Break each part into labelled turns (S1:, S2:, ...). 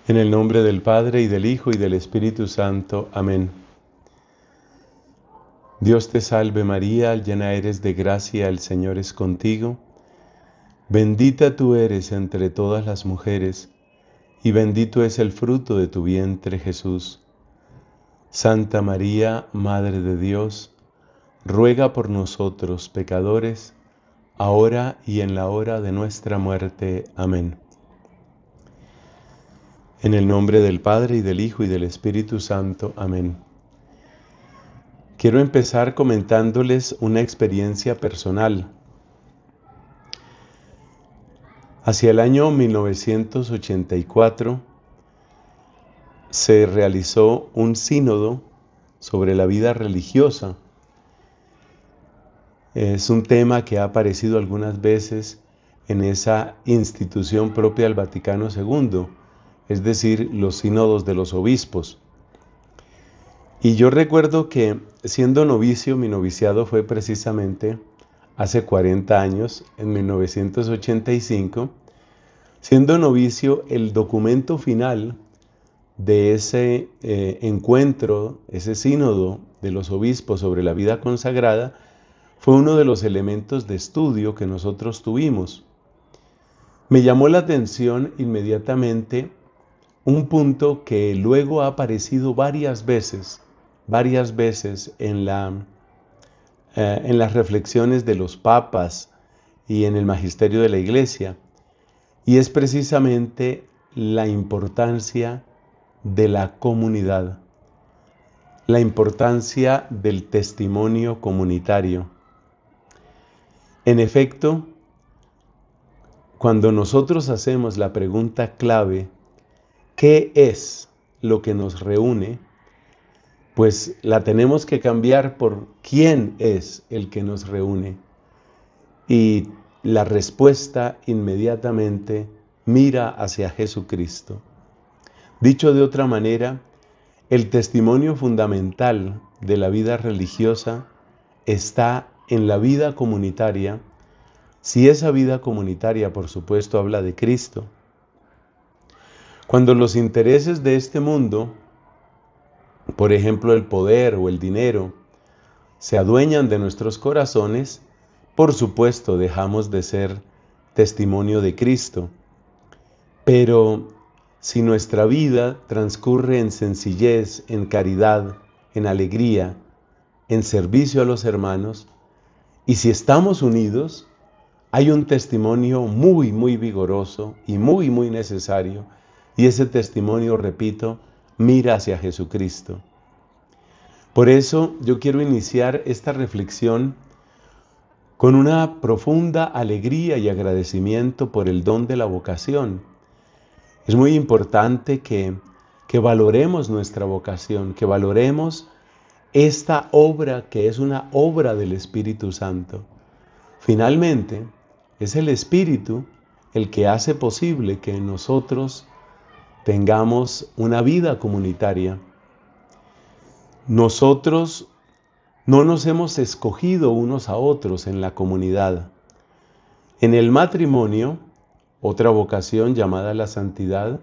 S1: En el nombre del Padre, y del Hijo, y del Espíritu Santo. Amén. Dios te salve María, llena eres de gracia, el Señor es contigo. Bendita tú eres entre todas las mujeres, y bendito es el fruto de tu vientre, Jesús. Santa María, Madre de Dios, ruega por nosotros pecadores, ahora y en la hora de nuestra muerte. Amén. En el nombre del Padre, y del Hijo, y del Espíritu Santo. Amén. Quiero empezar comentándoles una experiencia personal. Hacia el año 1984 se realizó un sínodo sobre la vida religiosa. Es un tema que ha aparecido algunas veces en esa institución propia del Vaticano II, es decir, los sínodos de los obispos. Y yo recuerdo que siendo novicio, mi noviciado fue precisamente hace 40 años, en 1985, siendo novicio, el documento final de ese encuentro, ese sínodo de los obispos sobre la vida consagrada, fue uno de los elementos de estudio que nosotros tuvimos. Me llamó la atención inmediatamente un punto que luego ha aparecido varias veces en las reflexiones de los papas y en el magisterio de la Iglesia, y es precisamente la importancia de la comunidad, la importancia del testimonio comunitario. En efecto, cuando nosotros hacemos la pregunta clave, ¿qué es lo que nos reúne?, pues la tenemos que cambiar por ¿quién es el que nos reúne? Y la respuesta inmediatamente mira hacia Jesucristo. Dicho de otra manera, el testimonio fundamental de la vida religiosa está en la vida comunitaria, si esa vida comunitaria, por supuesto, habla de Cristo. Cuando los intereses de este mundo, por ejemplo, el poder o el dinero, se adueñan de nuestros corazones, por supuesto dejamos de ser testimonio de Cristo. Pero si nuestra vida transcurre en sencillez, en caridad, en alegría, en servicio a los hermanos, y si estamos unidos, hay un testimonio muy, muy vigoroso y muy, muy necesario, y ese testimonio, repito, mira hacia Jesucristo. Por eso yo quiero iniciar esta reflexión con una profunda alegría y agradecimiento por el don de la vocación. Es muy importante que valoremos nuestra vocación, que valoremos esta obra que es una obra del Espíritu Santo. Finalmente, es el Espíritu el que hace posible que nosotros tengamos una vida comunitaria. Nosotros no nos hemos escogido unos a otros en la comunidad. En el matrimonio, otra vocación llamada la santidad,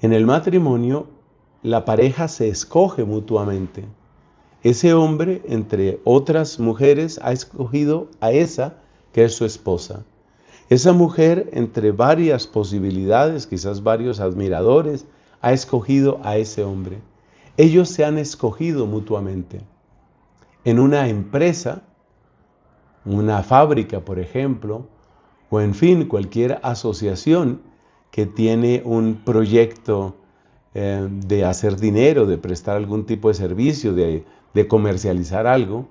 S1: en el matrimonio la pareja se escoge mutuamente. Ese hombre, entre otras mujeres, ha escogido a esa que es su esposa. Esa mujer, entre varias posibilidades, quizás varios admiradores, ha escogido a ese hombre. Ellos se han escogido mutuamente. En una empresa, una fábrica, por ejemplo, o en fin, cualquier asociación que tiene un proyecto de hacer dinero, de prestar algún tipo de servicio, de comercializar algo,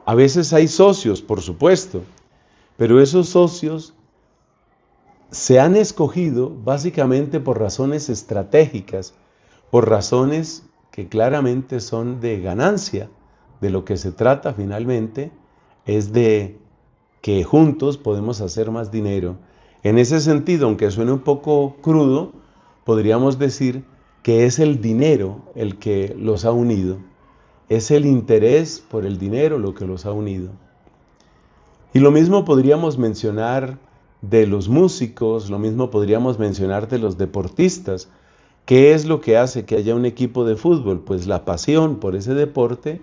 S1: a veces hay socios, por supuesto, pero esos socios se han escogido básicamente por razones estratégicas, por razones que claramente son de ganancia. De lo que se trata finalmente es de que juntos podemos hacer más dinero. En ese sentido, aunque suene un poco crudo, podríamos decir que es el dinero el que los ha unido. Es el interés por el dinero lo que los ha unido. Y lo mismo podríamos mencionar de los músicos, lo mismo podríamos mencionar de los deportistas. ¿Qué es lo que hace que haya un equipo de fútbol? Pues la pasión por ese deporte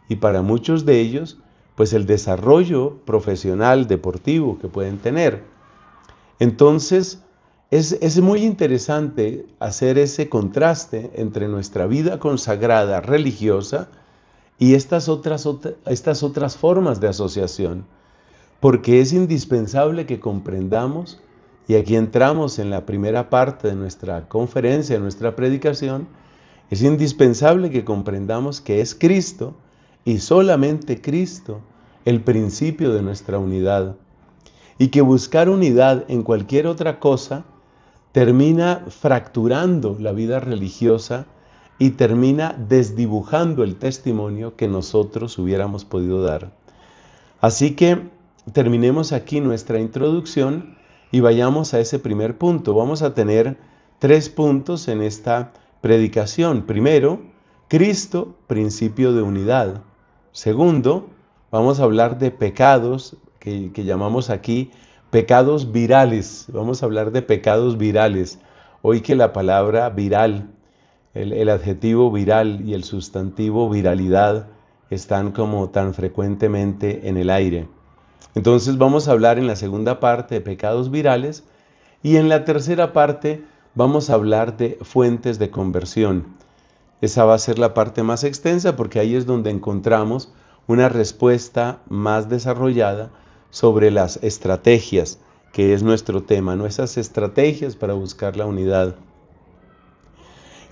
S1: y para muchos de ellos, pues el desarrollo profesional, deportivo que pueden tener. Entonces, es muy interesante hacer ese contraste entre nuestra vida consagrada religiosa y estas otras formas de asociación, porque es indispensable que comprendamos, y aquí entramos en la primera parte de nuestra conferencia, de nuestra predicación, es indispensable que comprendamos que es Cristo y solamente Cristo el principio de nuestra unidad, y que buscar unidad en cualquier otra cosa termina fracturando la vida religiosa y termina desdibujando el testimonio que nosotros hubiéramos podido dar. Así que terminemos aquí nuestra introducción y vayamos a ese primer punto. Vamos a tener 3 puntos en esta predicación. Primero, Cristo, principio de unidad. Segundo, vamos a hablar de pecados que llamamos aquí pecados virales. Vamos a hablar de pecados virales. Hoy que la palabra viral, el adjetivo viral y el sustantivo viralidad están como tan frecuentemente en el aire. Entonces vamos a hablar en la segunda parte de pecados virales y en la tercera parte vamos a hablar de fuentes de conversión. Esa va a ser la parte más extensa porque ahí es donde encontramos una respuesta más desarrollada sobre las estrategias, que es nuestro tema, ¿no? Esas estrategias para buscar la unidad.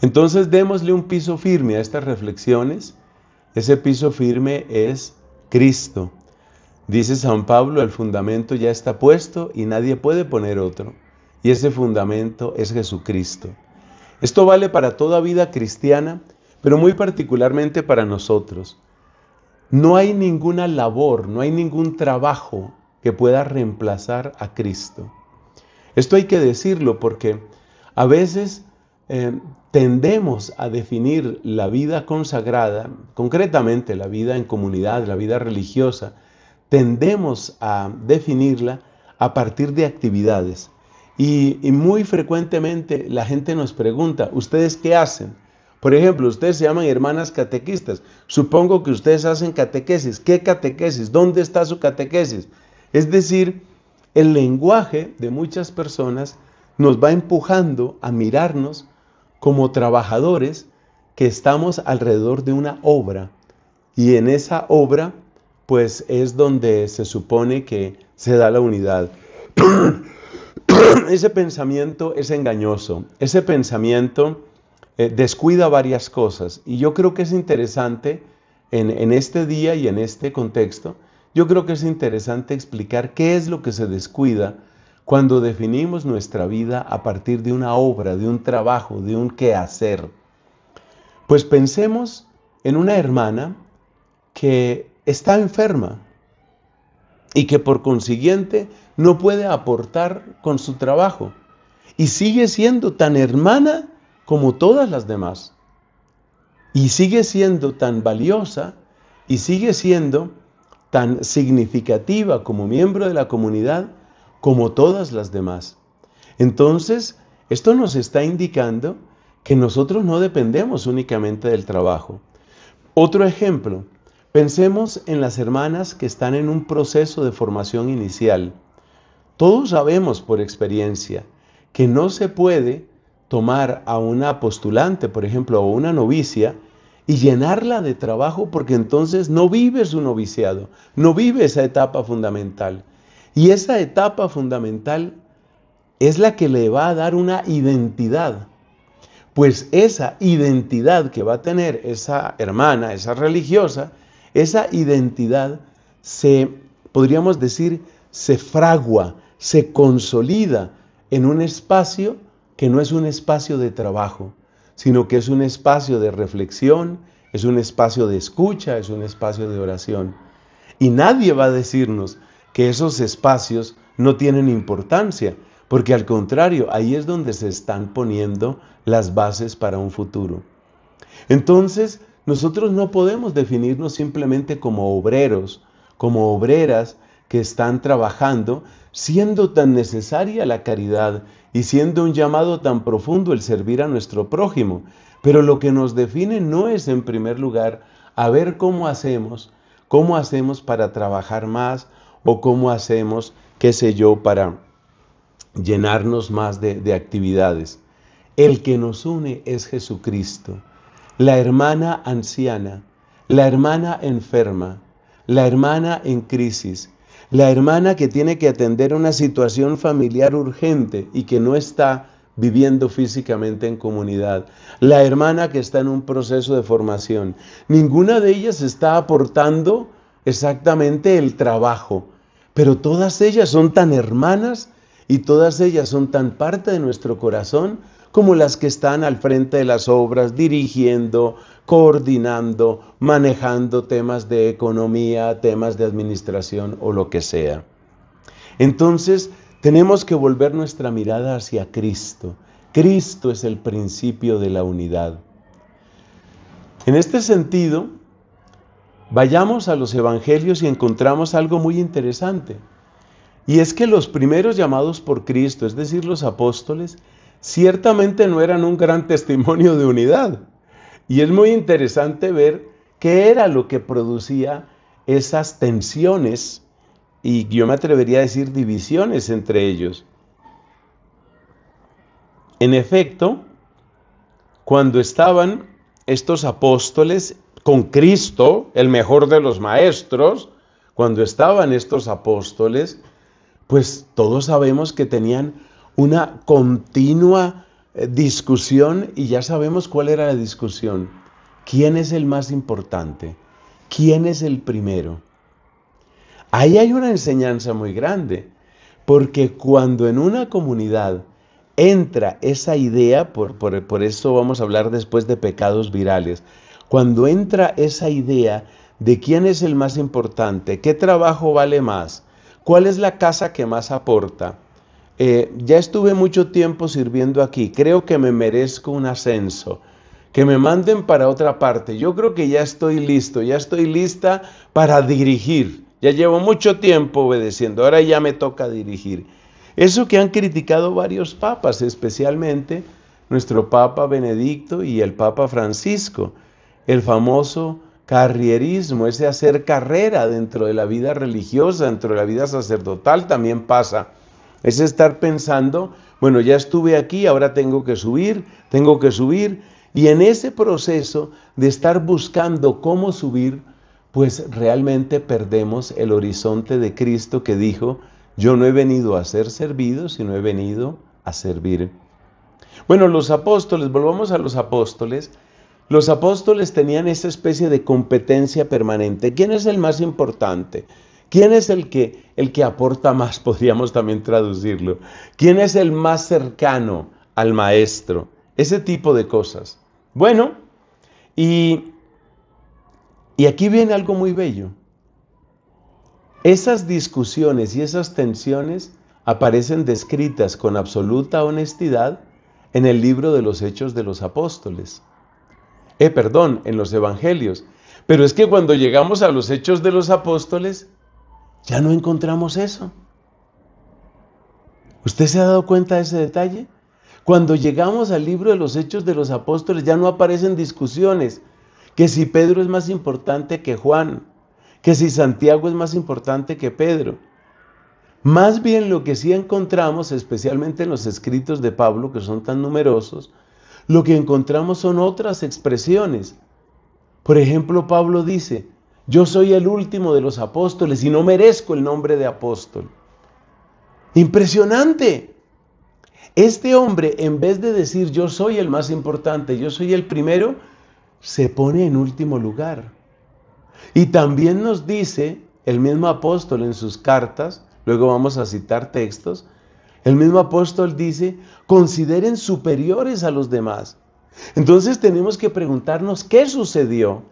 S1: Entonces démosle un piso firme a estas reflexiones. Ese piso firme es Cristo. Dice San Pablo, el fundamento ya está puesto y nadie puede poner otro. Y ese fundamento es Jesucristo. Esto vale para toda vida cristiana, pero muy particularmente para nosotros. No hay ninguna labor, no hay ningún trabajo que pueda reemplazar a Cristo. Esto hay que decirlo porque a veces tendemos a definir la vida consagrada, concretamente la vida en comunidad, la vida religiosa, tendemos a definirla a partir de actividades. Y muy frecuentemente la gente nos pregunta, ¿ustedes qué hacen? Por ejemplo, ustedes se llaman hermanas catequistas. Supongo que ustedes hacen catequesis. ¿Qué catequesis? ¿Dónde está su catequesis? Es decir, el lenguaje de muchas personas nos va empujando a mirarnos como trabajadores que estamos alrededor de una obra. Y en esa obra, pues es donde se supone que se da la unidad. Ese pensamiento es engañoso. Ese pensamiento descuida varias cosas y yo creo que es interesante en este día y en este contexto, yo creo que es interesante explicar qué es lo que se descuida cuando definimos nuestra vida a partir de una obra, de un trabajo, de un quehacer. Pues pensemos en una hermana que está enferma y que por consiguiente no puede aportar con su trabajo y sigue siendo tan hermana como todas las demás, y sigue siendo tan valiosa y sigue siendo tan significativa como miembro de la comunidad como todas las demás. Entonces, esto nos está indicando que nosotros no dependemos únicamente del trabajo. Otro ejemplo, pensemos en las hermanas que están en un proceso de formación inicial. Todos sabemos por experiencia que no se puede tomar a una postulante, por ejemplo, o una novicia, y llenarla de trabajo porque entonces no vive su noviciado, no vive esa etapa fundamental. Y esa etapa fundamental es la que le va a dar una identidad. Pues esa identidad que va a tener esa hermana, esa religiosa, esa identidad podríamos decir, se fragua, se consolida en un espacio que no es un espacio de trabajo, sino que es un espacio de reflexión, es un espacio de escucha, es un espacio de oración. Y nadie va a decirnos que esos espacios no tienen importancia, porque al contrario, ahí es donde se están poniendo las bases para un futuro. Entonces, nosotros no podemos definirnos simplemente como obreros, como obreras que están trabajando, siendo tan necesaria la caridad y siendo un llamado tan profundo el servir a nuestro prójimo. Pero lo que nos define no es, en primer lugar, a ver cómo hacemos para trabajar más o cómo hacemos, qué sé yo, para llenarnos más de actividades. El que nos une es Jesucristo. La hermana anciana, la hermana enferma, la hermana en crisis, la hermana que tiene que atender una situación familiar urgente y que no está viviendo físicamente en comunidad, la hermana que está en un proceso de formación. Ninguna de ellas está aportando exactamente el trabajo, pero todas ellas son tan hermanas y todas ellas son tan parte de nuestro corazón como las que están al frente de las obras, dirigiendo, coordinando, manejando temas de economía, temas de administración o lo que sea. Entonces, tenemos que volver nuestra mirada hacia Cristo. Cristo es el principio de la unidad. En este sentido, vayamos a los evangelios y encontramos algo muy interesante. Y es que los primeros llamados por Cristo, es decir, los apóstoles, ciertamente no eran un gran testimonio de unidad. Y es muy interesante ver qué era lo que producía esas tensiones y yo me atrevería a decir divisiones entre ellos. En efecto, cuando estaban estos apóstoles con Cristo, el mejor de los maestros, cuando estaban estos apóstoles, pues todos sabemos que tenían una continua discusión y ya sabemos cuál era la discusión. ¿Quién es el más importante? ¿Quién es el primero? Ahí hay una enseñanza muy grande, porque cuando en una comunidad entra esa idea, por eso vamos a hablar después de pecados virales, cuando entra esa idea de quién es el más importante, qué trabajo vale más, cuál es la casa que más aporta. Ya estuve mucho tiempo sirviendo aquí, creo que me merezco un ascenso, que me manden para otra parte, yo creo que ya estoy listo, ya estoy lista para dirigir, ya llevo mucho tiempo obedeciendo, ahora ya me toca dirigir. Eso que han criticado varios papas, especialmente nuestro Papa Benedicto y el Papa Francisco, el famoso carrierismo, ese hacer carrera dentro de la vida religiosa, dentro de la vida sacerdotal también pasa. Es estar pensando, bueno, ya estuve aquí, ahora tengo que subir, y en ese proceso de estar buscando cómo subir, pues realmente perdemos el horizonte de Cristo que dijo, yo no he venido a ser servido, sino he venido a servir. Bueno, los apóstoles, volvamos a los apóstoles tenían esa especie de competencia permanente. ¿Quién es el más importante? ¿Quién es el que aporta más? Podríamos también traducirlo. ¿Quién es el más cercano al maestro? Ese tipo de cosas. Bueno, y aquí viene algo muy bello. Esas discusiones y esas tensiones aparecen descritas con absoluta honestidad en el libro de los Hechos de los Apóstoles. En los Evangelios. Pero es que cuando llegamos a los Hechos de los Apóstoles, ya no encontramos eso. ¿Usted se ha dado cuenta de ese detalle? Cuando llegamos al libro de los Hechos de los Apóstoles, ya no aparecen discusiones, que si Pedro es más importante que Juan, que si Santiago es más importante que Pedro. Más bien lo que sí encontramos, especialmente en los escritos de Pablo, que son tan numerosos, lo que encontramos son otras expresiones. Por ejemplo, Pablo dice, yo soy el último de los apóstoles y no merezco el nombre de apóstol. ¡Impresionante! Este hombre, en vez de decir yo soy el más importante, yo soy el primero, se pone en último lugar. Y también nos dice el mismo apóstol en sus cartas, luego vamos a citar textos, el mismo apóstol dice, consideren superiores a los demás. Entonces tenemos que preguntarnos qué sucedió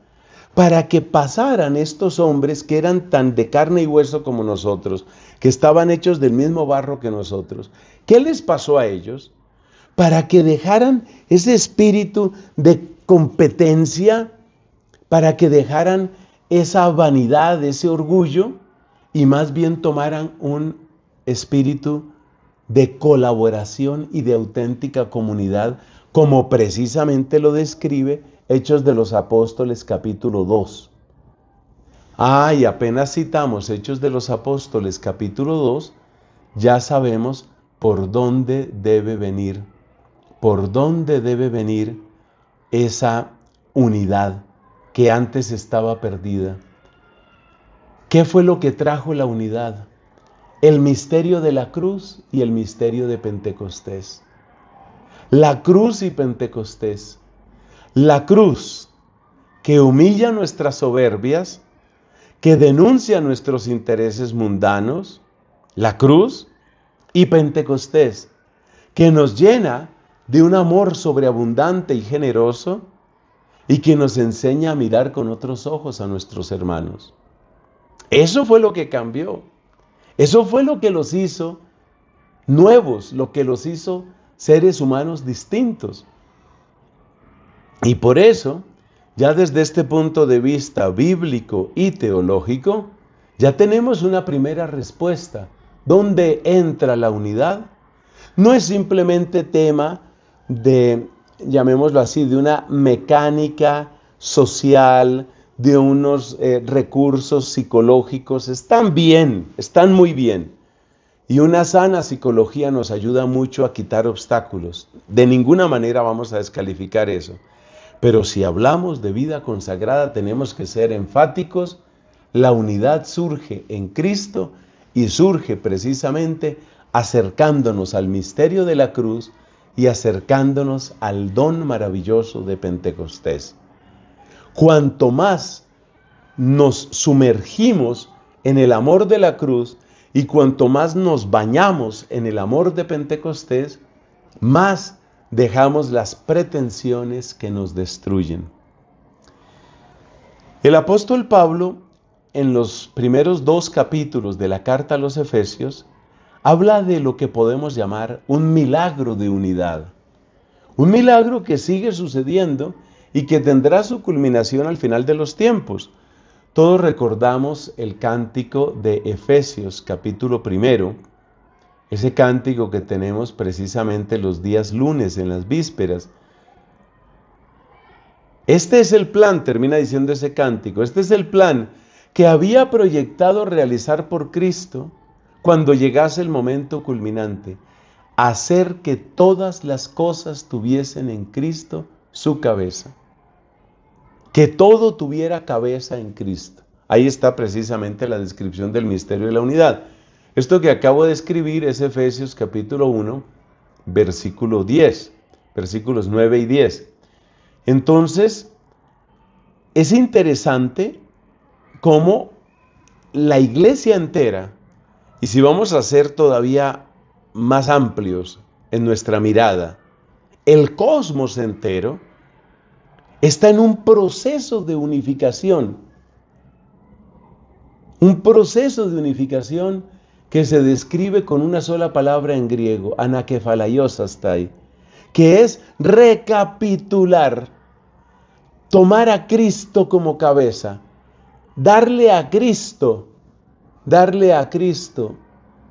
S1: para que pasaran estos hombres que eran tan de carne y hueso como nosotros, que estaban hechos del mismo barro que nosotros. ¿Qué les pasó a ellos? Para que dejaran ese espíritu de competencia, para que dejaran esa vanidad, ese orgullo, y más bien tomaran un espíritu de colaboración y de auténtica comunidad, como precisamente lo describe Hechos de los Apóstoles capítulo 2. Y apenas citamos Hechos de los Apóstoles capítulo 2, ya sabemos por dónde debe venir esa unidad que antes estaba perdida. ¿Qué fue lo que trajo la unidad? El misterio de la cruz y el misterio de Pentecostés. La cruz y Pentecostés. La cruz que humilla nuestras soberbias, que denuncia nuestros intereses mundanos. La cruz y Pentecostés, que nos llena de un amor sobreabundante y generoso y que nos enseña a mirar con otros ojos a nuestros hermanos. Eso fue lo que cambió. Eso fue lo que los hizo nuevos, lo que los hizo seres humanos distintos. Y por eso, ya desde este punto de vista bíblico y teológico, ya tenemos una primera respuesta. ¿Dónde entra la unidad? No es simplemente tema de, llamémoslo así, de una mecánica social, de unos recursos psicológicos. Están bien, están muy bien. Y una sana psicología nos ayuda mucho a quitar obstáculos. De ninguna manera vamos a descalificar eso. Pero si hablamos de vida consagrada, tenemos que ser enfáticos. La unidad surge en Cristo y surge precisamente acercándonos al misterio de la cruz y acercándonos al don maravilloso de Pentecostés. Cuanto más nos sumergimos en el amor de la cruz y cuanto más nos bañamos en el amor de Pentecostés, más dejamos las pretensiones que nos destruyen. El apóstol Pablo, en los primeros 2 capítulos de la carta a los Efesios, habla de lo que podemos llamar un milagro de unidad. Un milagro que sigue sucediendo y que tendrá su culminación al final de los tiempos. Todos recordamos el cántico de Efesios capítulo 1, ese cántico que tenemos precisamente los días lunes en las vísperas. Este es el plan, termina diciendo ese cántico, este es el plan que había proyectado realizar por Cristo cuando llegase el momento culminante, hacer que todas las cosas tuviesen en Cristo su cabeza. Que todo tuviera cabeza en Cristo. Ahí está precisamente la descripción del misterio de la unidad. Esto que acabo de escribir es Efesios capítulo 1, versículo 10, versículos 9 y 10. Entonces, es interesante cómo la iglesia entera, y si vamos a ser todavía más amplios en nuestra mirada, el cosmos entero está en un proceso de unificación. Un proceso de unificación que se describe con una sola palabra en griego, anakephalaiosastai, que es recapitular, tomar a Cristo como cabeza, darle a Cristo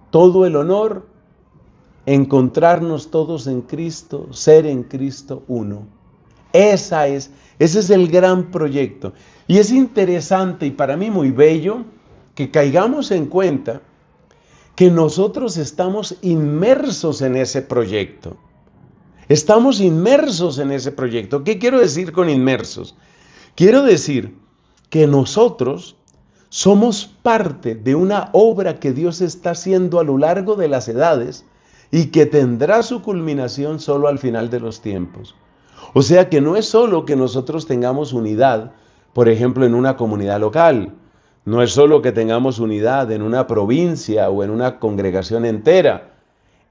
S1: todo el honor, encontrarnos todos en Cristo, ser en Cristo uno. Ese es el gran proyecto. Y es interesante y para mí muy bello que caigamos en cuenta que nosotros estamos inmersos en ese proyecto. Estamos inmersos en ese proyecto. ¿Qué quiero decir con inmersos? Quiero decir que nosotros somos parte de una obra que Dios está haciendo a lo largo de las edades y que tendrá su culminación solo al final de los tiempos. O sea que no es solo que nosotros tengamos unidad, por ejemplo, en una comunidad local. No es solo que tengamos unidad en una provincia o en una congregación entera.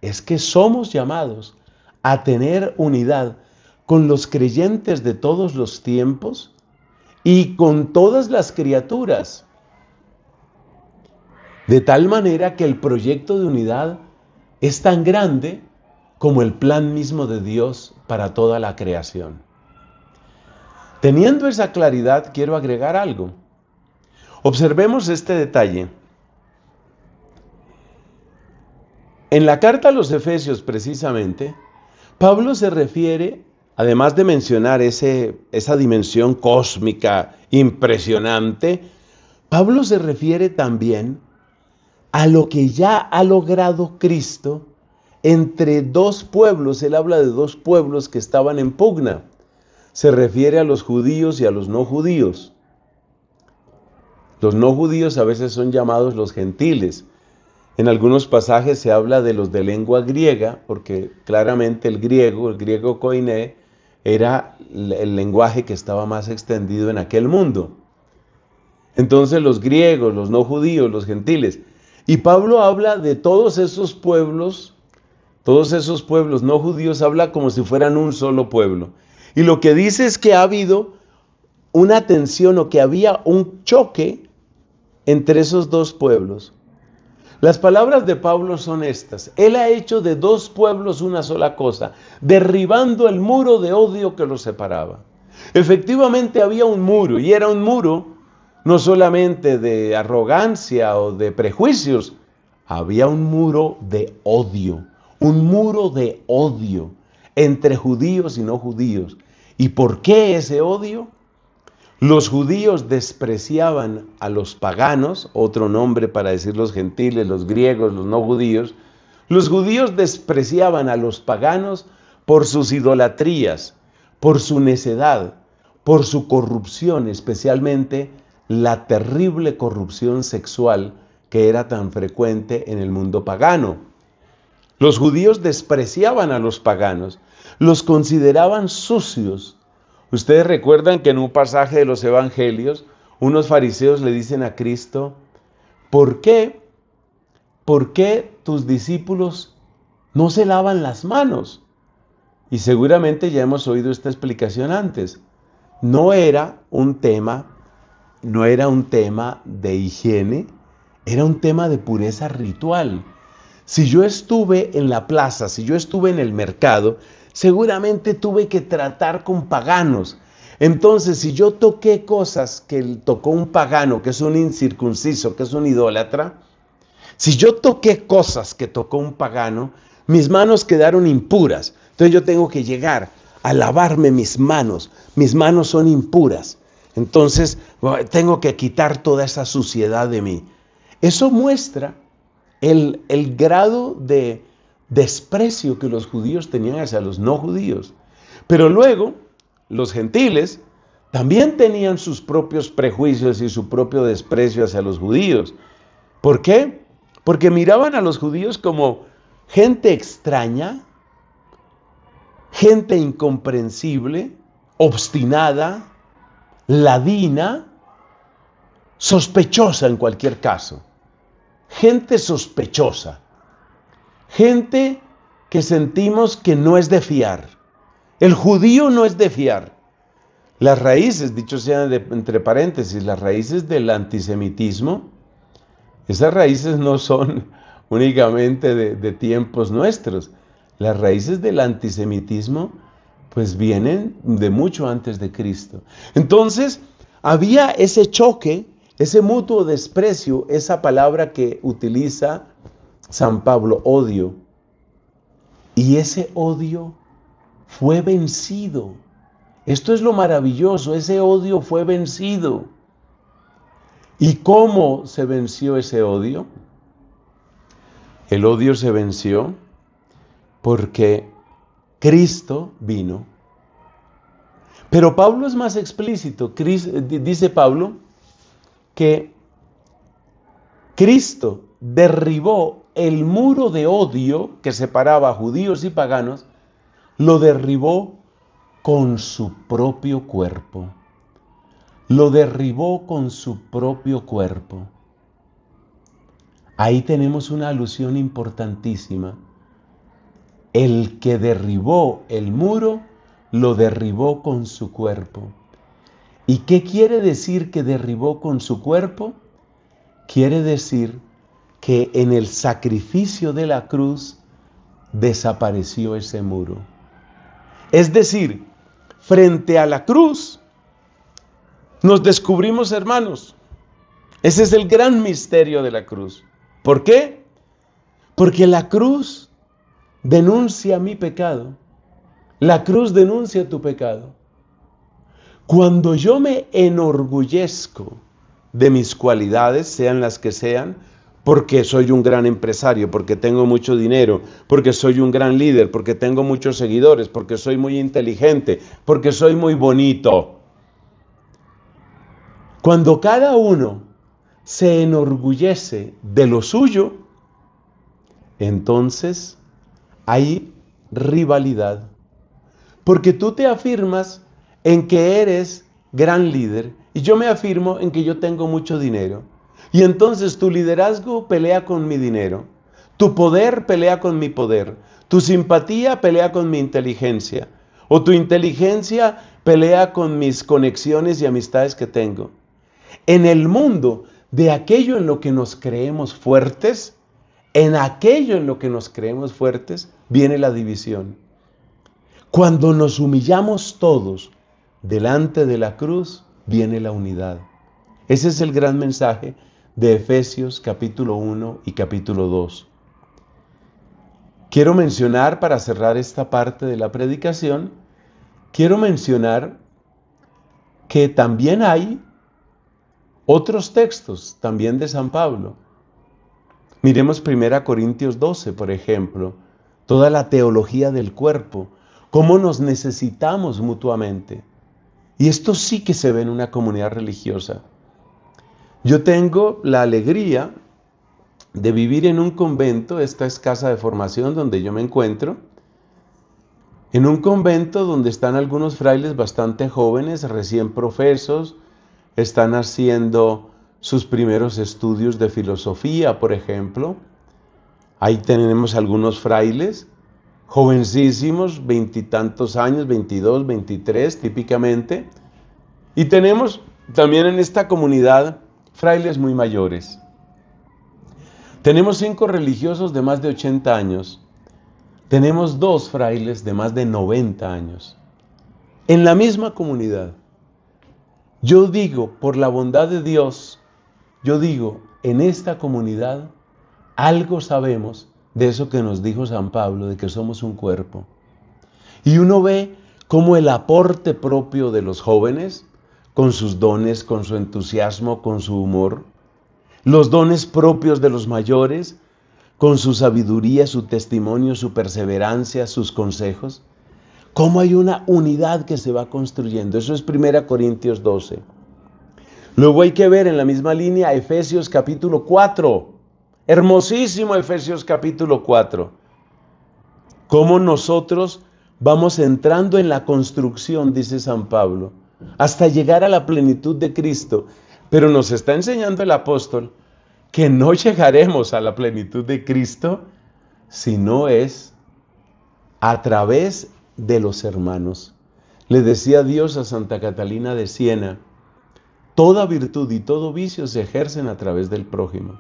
S1: Es que somos llamados a tener unidad con los creyentes de todos los tiempos y con todas las criaturas. De tal manera que el proyecto de unidad es tan grande como el plan mismo de Dios para toda la creación. Teniendo esa claridad, quiero agregar algo. Observemos este detalle. En la carta a los Efesios, precisamente, Pablo se refiere, además de mencionar esa dimensión cósmica impresionante, Pablo se refiere también a lo que ya ha logrado Cristo entre dos pueblos. Él habla de dos pueblos que estaban en pugna. Se refiere a los judíos y a los no judíos. Los no judíos a veces son llamados los gentiles. En algunos pasajes se habla de los de lengua griega, porque claramente el griego koiné, era el lenguaje que estaba más extendido en aquel mundo. Entonces los griegos, los no judíos, los gentiles. Y Pablo habla de todos esos pueblos no judíos, habla como si fueran un solo pueblo. Y lo que dice es que ha habido una tensión o que había un choque entre esos dos pueblos. Las palabras de Pablo son estas: Él ha hecho de dos pueblos una sola cosa, derribando el muro de odio que los separaba. Efectivamente había un muro, y era un muro no solamente de arrogancia o de prejuicios, había un muro de odio entre judíos y no judíos. ¿Y por qué ese odio? Los judíos despreciaban a los paganos, otro nombre para decir los gentiles, los griegos, los no judíos. Los judíos despreciaban a los paganos por sus idolatrías, por su necedad, por su corrupción, especialmente la terrible corrupción sexual que era tan frecuente en el mundo pagano. Los judíos despreciaban a los paganos, los consideraban sucios. Ustedes recuerdan que en un pasaje de los evangelios, unos fariseos le dicen a Cristo: ¿Por qué tus discípulos no se lavan las manos? Y seguramente ya hemos oído esta explicación antes. No era un tema de higiene, era un tema de pureza ritual. Si yo estuve en la plaza, si yo estuve en el mercado, seguramente tuve que tratar con paganos. Entonces, si yo toqué cosas que tocó un pagano, que es un incircunciso, que es un idólatra, si yo toqué cosas que tocó un pagano, mis manos quedaron impuras. Entonces yo tengo que llegar a lavarme mis manos son impuras. Entonces tengo que quitar toda esa suciedad de mí. Eso muestra el grado de desprecio que los judíos tenían hacia los no judíos. Pero luego, los gentiles también tenían sus propios prejuicios y su propio desprecio hacia los judíos. ¿Por qué? Porque miraban a los judíos como gente extraña, gente incomprensible, obstinada, ladina, sospechosa en cualquier caso. Gente sospechosa. Gente que sentimos que no es de fiar. El judío no es de fiar. Las raíces, dicho sea entre paréntesis, las raíces del antisemitismo, esas raíces no son únicamente de tiempos nuestros. Las raíces del antisemitismo pues vienen de mucho antes de Cristo. Entonces había ese choque, ese mutuo desprecio, esa palabra que utiliza San Pablo, odio. Y ese odio fue vencido. Esto es lo maravilloso, ese odio fue vencido. ¿Y cómo se venció ese odio? El odio se venció porque Cristo vino. Pero Pablo es más explícito. Dice Pablo que Cristo derribó el muro de odio que separaba a judíos y paganos, lo derribó con su propio cuerpo. Lo derribó con su propio cuerpo. Ahí tenemos una alusión importantísima. El que derribó el muro, lo derribó con su cuerpo. ¿Y qué quiere decir que derribó con su cuerpo? Quiere decir que en el sacrificio de la cruz desapareció ese muro. Es decir, frente a la cruz nos descubrimos hermanos. Ese es el gran misterio de la cruz. ¿Por qué? Porque la cruz denuncia mi pecado. La cruz denuncia tu pecado. Cuando yo me enorgullezco de mis cualidades, sean las que sean, porque soy un gran empresario, porque tengo mucho dinero, porque soy un gran líder, porque tengo muchos seguidores, porque soy muy inteligente, porque soy muy bonito. Cuando cada uno se enorgullece de lo suyo, entonces hay rivalidad. Porque tú te afirmas en que eres gran líder y yo me afirmo en que yo tengo mucho dinero. Y entonces tu liderazgo pelea con mi dinero, tu poder pelea con mi poder, tu simpatía pelea con mi inteligencia, o tu inteligencia pelea con mis conexiones y amistades que tengo. En el mundo de aquello en lo que nos creemos fuertes, en aquello en lo que nos creemos fuertes, viene la división. Cuando nos humillamos todos delante de la cruz, viene la unidad. Ese es el gran mensaje de Efesios capítulo 1 y capítulo 2. Quiero mencionar, para cerrar esta parte de la predicación, quiero mencionar que también hay otros textos, también de San Pablo. Miremos 1 Corintios 12, por ejemplo, toda la teología del cuerpo, cómo nos necesitamos mutuamente. Y esto sí que se ve en una comunidad religiosa. Yo tengo la alegría de vivir en un convento, esta es casa de formación donde yo me encuentro, en un convento donde están algunos frailes bastante jóvenes, recién profesos, están haciendo sus primeros estudios de filosofía, por ejemplo. Ahí tenemos algunos frailes, jovencísimos, veintitantos años, 22, 23 típicamente. Y tenemos también en esta comunidad frailes muy mayores. Tenemos 5 religiosos de más de 80 años. Tenemos 2 frailes de más de 90 años. En la misma comunidad. Yo digo, por la bondad de Dios, yo digo, en esta comunidad algo sabemos de eso que nos dijo San Pablo, de que somos un cuerpo. Y uno ve cómo el aporte propio de los jóvenes, con sus dones, con su entusiasmo, con su humor, los dones propios de los mayores, con su sabiduría, su testimonio, su perseverancia, sus consejos, cómo hay una unidad que se va construyendo. Eso es 1 Corintios 12. Luego hay que ver en la misma línea Efesios capítulo 4. Hermosísimo Efesios capítulo 4. Cómo nosotros vamos entrando en la construcción, dice San Pablo, hasta llegar a la plenitud de Cristo. Pero nos está enseñando el apóstol que no llegaremos a la plenitud de Cristo si no es a través de los hermanos. Le decía Dios a Santa Catalina de Siena, toda virtud y todo vicio se ejercen a través del prójimo.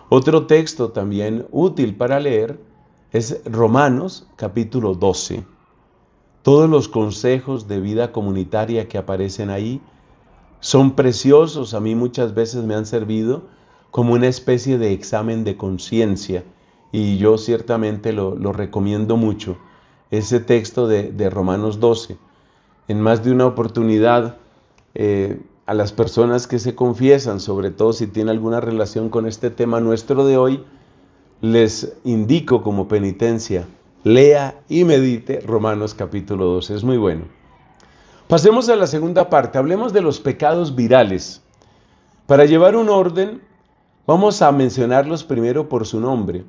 S1: Otro texto también útil para leer es Romanos capítulo 12. Todos los consejos de vida comunitaria que aparecen ahí son preciosos. A mí muchas veces me han servido como una especie de examen de conciencia y yo ciertamente lo recomiendo mucho. Ese texto de Romanos 12. En más de una oportunidad, a las personas que se confiesan, sobre todo si tiene alguna relación con este tema nuestro de hoy, les indico como penitencia, lea y medite Romanos capítulo 12, es muy bueno. Pasemos a la segunda parte, hablemos de los pecados virales. Para llevar un orden, vamos a mencionarlos primero por su nombre.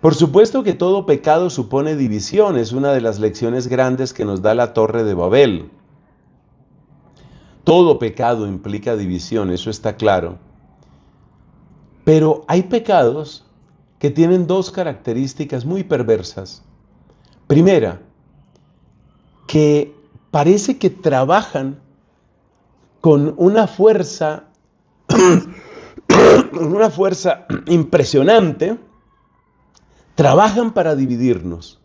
S1: Por supuesto que todo pecado supone división, es una de las lecciones grandes que nos da la Torre de Babel. Todo pecado implica división, eso está claro. Pero hay pecados que tienen 2 características muy perversas. Primera, que parece que trabajan con una fuerza impresionante, trabajan para dividirnos.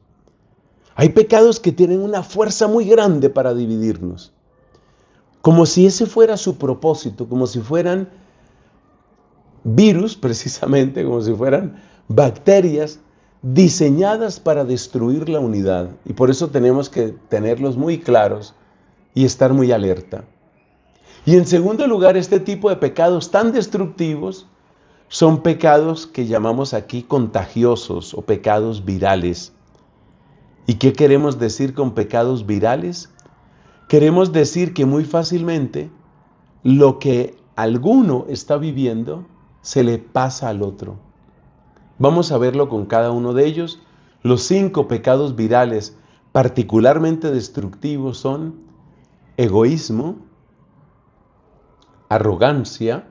S1: Hay pecados que tienen una fuerza muy grande para dividirnos. Como si ese fuera su propósito, como si fueran virus, precisamente, como si fueran bacterias diseñadas para destruir la unidad. Y por eso tenemos que tenerlos muy claros y estar muy alerta. Y en segundo lugar, este tipo de pecados tan destructivos son pecados que llamamos aquí contagiosos o pecados virales. ¿Y qué queremos decir con pecados virales? Queremos decir que muy fácilmente lo que alguno está viviendo se le pasa al otro. Vamos a verlo con cada uno de ellos. Los 5 pecados virales particularmente destructivos son egoísmo, arrogancia,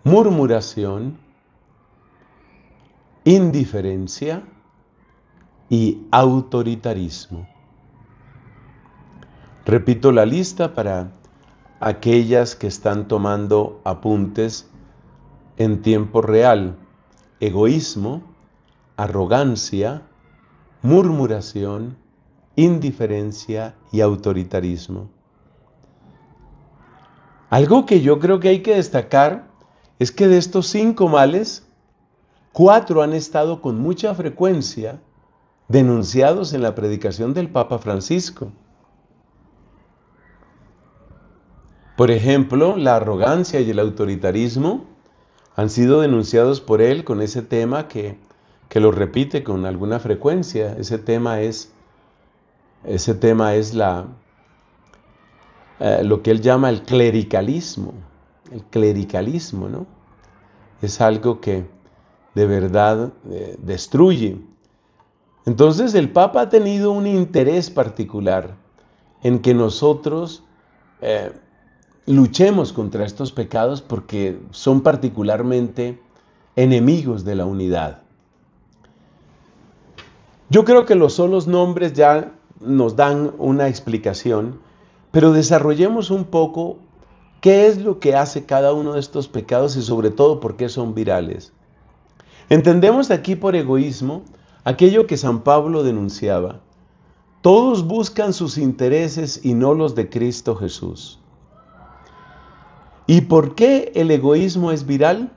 S1: murmuración, indiferencia y autoritarismo. Repito la lista para aquellas que están tomando apuntes en tiempo real: egoísmo, arrogancia, murmuración, indiferencia y autoritarismo. Algo que yo creo que hay que destacar es que de estos 5 males, 4 han estado con mucha frecuencia denunciados en la predicación del Papa Francisco. Por ejemplo, la arrogancia y el autoritarismo han sido denunciados por él con ese tema que lo repite con alguna frecuencia. Ese tema es lo que él llama el clericalismo. El clericalismo, ¿no? Es algo que de verdad destruye. Entonces el Papa ha tenido un interés particular en que nosotros luchemos contra estos pecados porque son particularmente enemigos de la unidad. Yo creo que los solos nombres ya nos dan una explicación, pero desarrollemos un poco qué es lo que hace cada uno de estos pecados y sobre todo por qué son virales. Entendemos aquí por egoísmo aquello que San Pablo denunciaba: todos buscan sus intereses y no los de Cristo Jesús. ¿Y por qué el egoísmo es viral?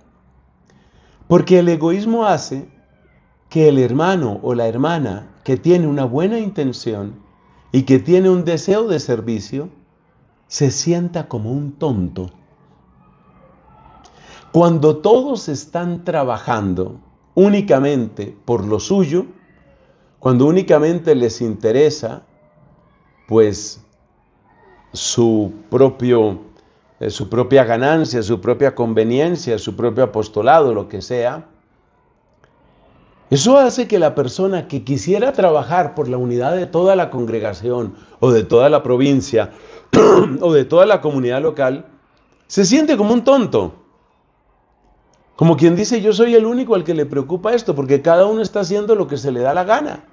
S1: Porque el egoísmo hace que el hermano o la hermana que tiene una buena intención y que tiene un deseo de servicio se sienta como un tonto. Cuando todos están trabajando únicamente por lo suyo, cuando únicamente les interesa pues su propia ganancia, su propia conveniencia, su propio apostolado, lo que sea, eso hace que la persona que quisiera trabajar por la unidad de toda la congregación o de toda la provincia o de toda la comunidad local se siente como un tonto. Como quien dice: yo soy el único al que le preocupa esto, porque cada uno está haciendo lo que se le da la gana.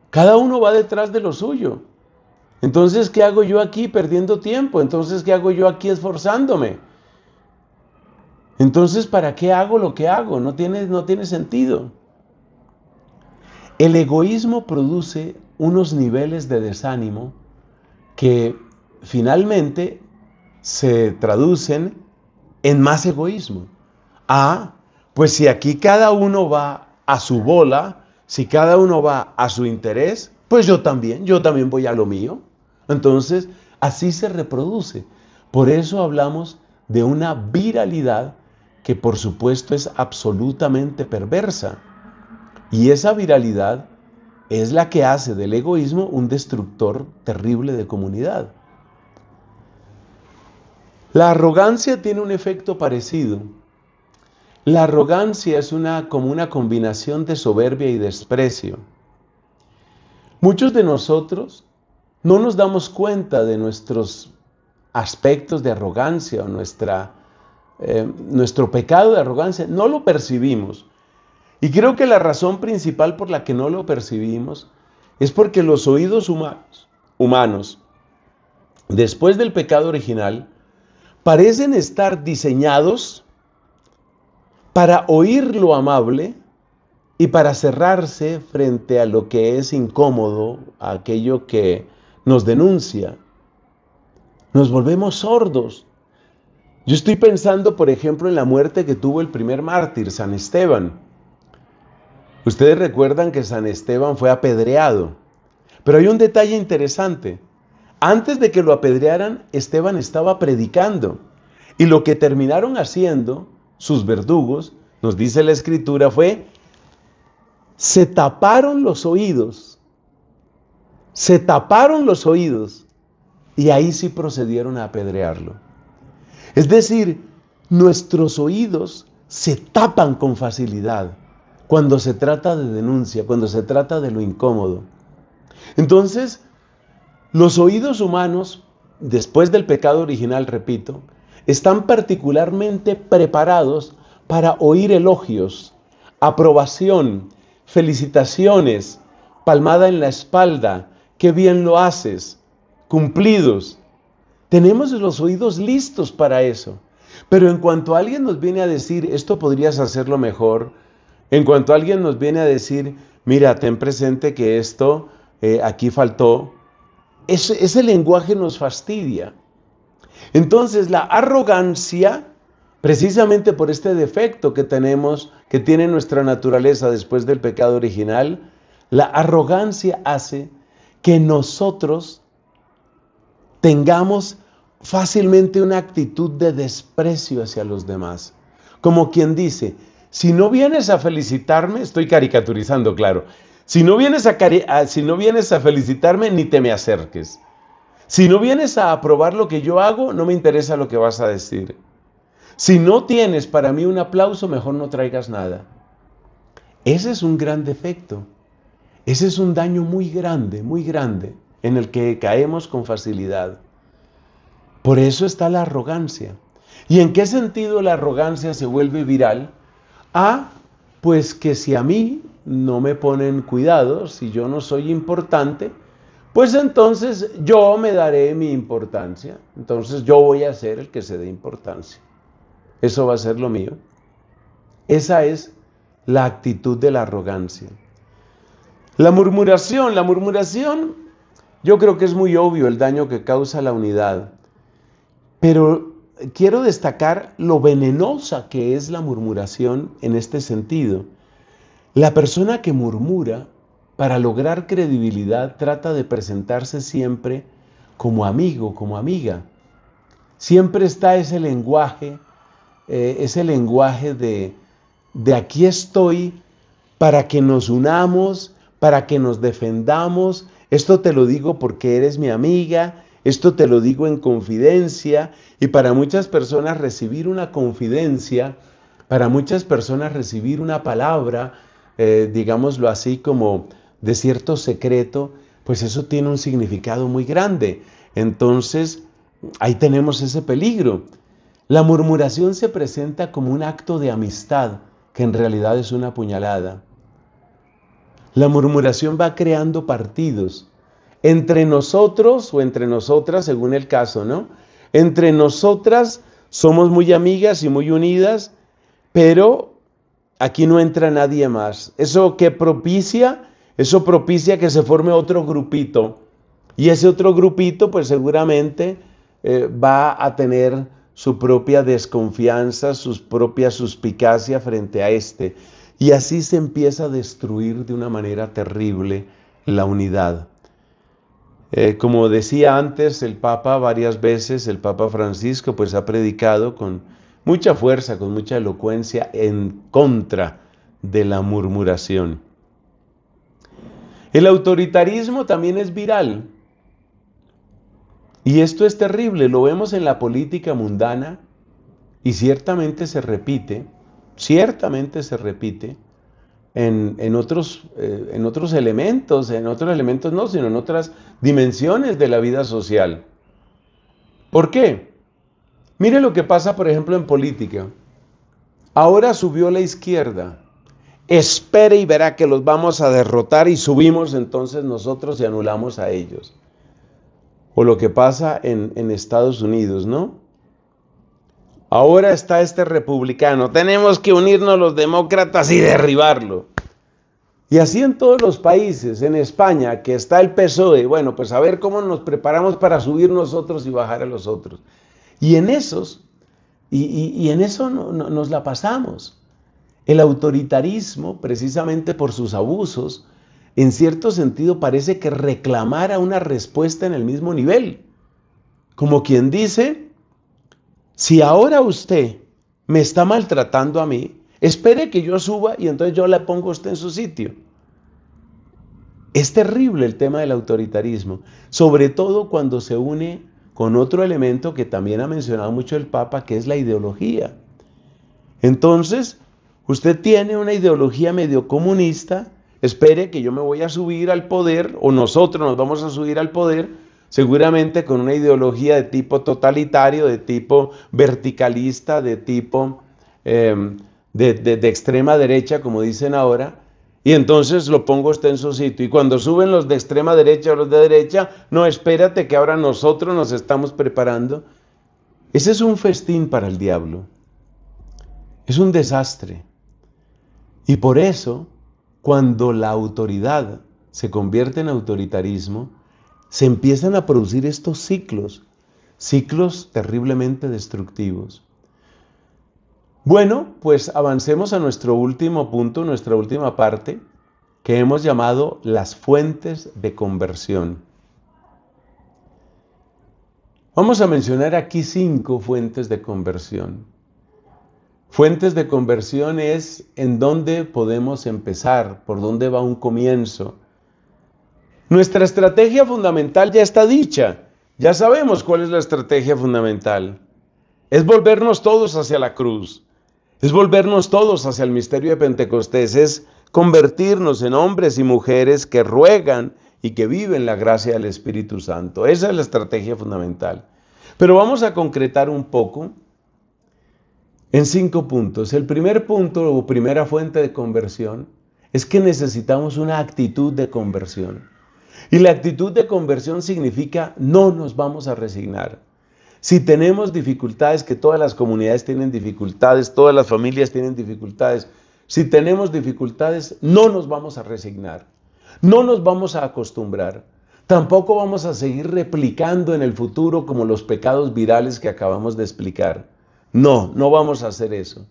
S1: Cada uno va detrás de lo suyo. Entonces, ¿qué hago yo aquí perdiendo tiempo? Entonces, ¿qué hago yo aquí esforzándome? Entonces, ¿para qué hago lo que hago? No tiene sentido. El egoísmo produce unos niveles de desánimo que finalmente se traducen en más egoísmo. Pues si aquí cada uno va a su bola, si cada uno va a su interés, pues yo también voy a lo mío. Entonces, así se reproduce. Por eso hablamos de una viralidad que por supuesto es absolutamente perversa. Y esa viralidad es la que hace del egoísmo un destructor terrible de comunidad. La arrogancia tiene un efecto parecido. La arrogancia es como una combinación de soberbia y desprecio. Muchos de nosotros no nos damos cuenta de nuestros aspectos de arrogancia o nuestro pecado de arrogancia, no lo percibimos. Y creo que la razón principal por la que no lo percibimos es porque los oídos humanos, después del pecado original, parecen estar diseñados para oír lo amable y para cerrarse frente a lo que es incómodo, a aquello que nos denuncia. Nos volvemos sordos. Yo estoy pensando, por ejemplo, en la muerte que tuvo el primer mártir, San Esteban. Ustedes recuerdan que San Esteban fue apedreado, pero hay un detalle interesante. Antes de que lo apedrearan, Esteban estaba predicando. Y lo que terminaron haciendo sus verdugos, nos dice la Escritura, fue, se taparon los oídos. Se taparon los oídos. Y ahí sí procedieron a apedrearlo. Es decir, nuestros oídos se tapan con facilidad cuando se trata de denuncia, cuando se trata de lo incómodo. Entonces, los oídos humanos, después del pecado original, repito, están particularmente preparados para oír elogios, aprobación, felicitaciones, palmada en la espalda, qué bien lo haces, cumplidos. Tenemos los oídos listos para eso. Pero en cuanto alguien nos viene a decir, esto podrías hacerlo mejor, en cuanto alguien nos viene a decir, mira, ten presente que esto aquí faltó, ese lenguaje nos fastidia. Entonces la arrogancia, precisamente por este defecto que tenemos, que tiene nuestra naturaleza después del pecado original, la arrogancia hace que nosotros tengamos fácilmente una actitud de desprecio hacia los demás. Como quien dice, si no vienes a felicitarme, estoy caricaturizando, claro, si no vienes a felicitarme, ni te me acerques. Si no vienes a aprobar lo que yo hago, no me interesa lo que vas a decir. Si no tienes para mí un aplauso, mejor no traigas nada. Ese es un gran defecto. Ese es un daño muy grande, en el que caemos con facilidad. Por eso está la arrogancia. ¿Y en qué sentido la arrogancia se vuelve viral? Pues que si a mí no me ponen cuidado, si yo no soy importante, pues entonces yo me daré mi importancia. Entonces yo voy a ser el que se dé importancia. Eso va a ser lo mío. Esa es la actitud de la arrogancia. La murmuración, yo creo que es muy obvio el daño que causa la unidad. Pero quiero destacar lo venenosa que es la murmuración en este sentido. La persona que murmura, para lograr credibilidad, trata de presentarse siempre como amigo, como amiga. Siempre está ese lenguaje de aquí estoy para que nos unamos, para que nos defendamos. Esto te lo digo porque eres mi amiga, esto te lo digo en confidencia. Y para muchas personas recibir una confidencia, para muchas personas recibir una palabra, digámoslo así, como de cierto secreto, pues eso tiene un significado muy grande. Entonces, ahí tenemos ese peligro. La murmuración se presenta como un acto de amistad, que en realidad es una puñalada. La murmuración va creando partidos entre nosotros o entre nosotras, según el caso, ¿no? Entre nosotras somos muy amigas y muy unidas, pero aquí no entra nadie más. ¿Eso qué propicia? Eso propicia que se forme otro grupito. Y ese otro grupito, pues seguramente va a tener su propia desconfianza, su propia suspicacia frente a este. Y así se empieza a destruir de una manera terrible la unidad. Como decía antes el Papa varias veces, el Papa Francisco, pues ha predicado con mucha fuerza, con mucha elocuencia en contra de la murmuración. El autoritarismo también es viral. Y esto es terrible, lo vemos en la política mundana y ciertamente se repite en otros elementos, no, sino en otras dimensiones de la vida social. ¿Por qué? Mire lo que pasa, por ejemplo, en política. Ahora subió la izquierda. Espere y verá que los vamos a derrotar y subimos entonces nosotros y anulamos a ellos. O lo que pasa en Estados Unidos, ¿no? Ahora está este republicano, tenemos que unirnos los demócratas y derribarlo. Y así en todos los países, en España, que está el PSOE, bueno, pues a ver cómo nos preparamos para subir nosotros y bajar a los otros. Y en esos Y en eso nos la pasamos. El autoritarismo, precisamente por sus abusos, en cierto sentido parece que reclamara una respuesta en el mismo nivel. Como quien dice, si ahora usted me está maltratando a mí, espere que yo suba y entonces yo le pongo a usted en su sitio. Es terrible el tema del autoritarismo, sobre todo cuando se une con otro elemento que también ha mencionado mucho el Papa, que es la ideología. Entonces, usted tiene una ideología medio comunista, espere que yo me voy a subir al poder, o nosotros nos vamos a subir al poder, seguramente con una ideología de tipo totalitario, de tipo verticalista, de tipo de extrema derecha, como dicen ahora, y entonces lo pongo usted en su sitio. Y cuando suben los de extrema derecha o los de derecha, no, espérate que ahora nosotros nos estamos preparando. Ese es un festín para el diablo. Es un desastre. Y por eso, cuando la autoridad se convierte en autoritarismo, se empiezan a producir estos ciclos terriblemente destructivos. Bueno, pues avancemos a nuestro último punto, nuestra última parte, que hemos llamado las fuentes de conversión. Vamos a mencionar aquí 5 fuentes de conversión. Fuentes de conversión es en dónde podemos empezar, por dónde va un comienzo. Nuestra estrategia fundamental ya está dicha, ya sabemos cuál es la estrategia fundamental. Es volvernos todos hacia la cruz. Es volvernos todos hacia el misterio de Pentecostés, es convertirnos en hombres y mujeres que ruegan y que viven la gracia del Espíritu Santo. Esa es la estrategia fundamental. Pero vamos a concretar un poco en 5 puntos. El primer punto o primera fuente de conversión es que necesitamos una actitud de conversión. Y la actitud de conversión significa no nos vamos a resignar. Si tenemos dificultades, que todas las comunidades tienen dificultades, todas las familias tienen dificultades, si tenemos dificultades, no nos vamos a resignar, no nos vamos a acostumbrar, tampoco vamos a seguir replicando en el futuro como los pecados virales que acabamos de explicar. No vamos a hacer eso.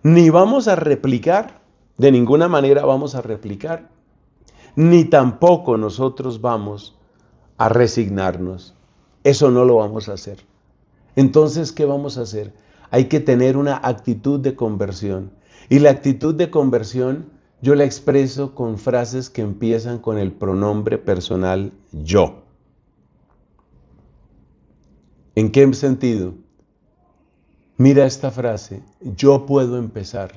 S1: Ni vamos a replicar, de ninguna manera vamos a replicar, ni tampoco nosotros vamos a resignarnos. Eso no lo vamos a hacer. Entonces, ¿qué vamos a hacer? Hay que tener una actitud de conversión. Y la actitud de conversión yo la expreso con frases que empiezan con el pronombre personal yo. ¿En qué sentido? Mira esta frase, yo puedo empezar.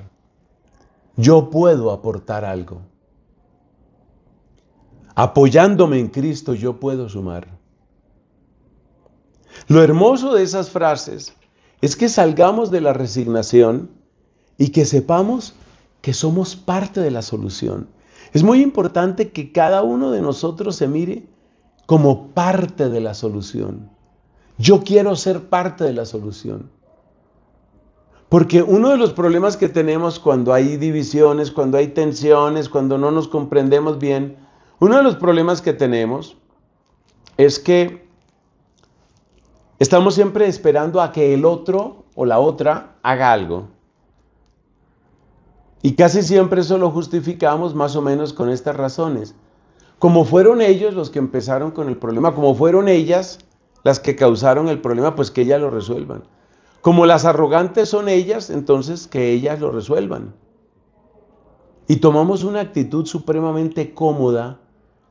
S1: Yo puedo aportar algo. Apoyándome en Cristo, yo puedo sumar. Lo hermoso de esas frases es que salgamos de la resignación y que sepamos que somos parte de la solución. Es muy importante que cada uno de nosotros se mire como parte de la solución. Yo quiero ser parte de la solución. Porque uno de los problemas que tenemos cuando hay divisiones, cuando hay tensiones, cuando no nos comprendemos bien, uno de los problemas que tenemos es que estamos siempre esperando a que el otro o la otra haga algo. Y casi siempre eso lo justificamos más o menos con estas razones. Como fueron ellos los que empezaron con el problema, como fueron ellas las que causaron el problema, pues que ellas lo resuelvan. Como las arrogantes son ellas, entonces que ellas lo resuelvan. Y tomamos una actitud supremamente cómoda,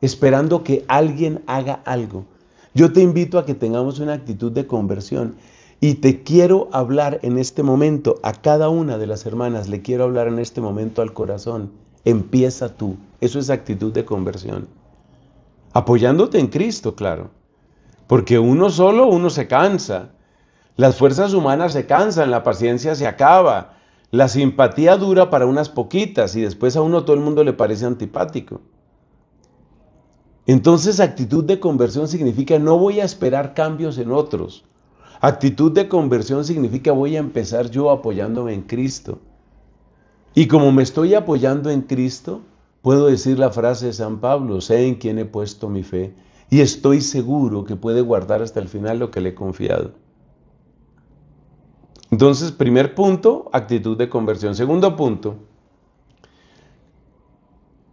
S1: esperando que alguien haga algo. Yo te invito a que tengamos una actitud de conversión y te quiero hablar en este momento, a cada una de las hermanas, le quiero hablar en este momento al corazón. Empieza tú, eso es actitud de conversión. Apoyándote en Cristo, claro, porque uno solo, uno se cansa. Las fuerzas humanas se cansan, la paciencia se acaba, la simpatía dura para unas poquitas y después a uno todo el mundo le parece antipático. Entonces, actitud de conversión significa no voy a esperar cambios en otros. Actitud de conversión significa voy a empezar yo apoyándome en Cristo. Y como me estoy apoyando en Cristo, puedo decir la frase de San Pablo, sé en quién he puesto mi fe y estoy seguro que puede guardar hasta el final lo que le he confiado. Entonces, primer punto, actitud de conversión. Segundo punto,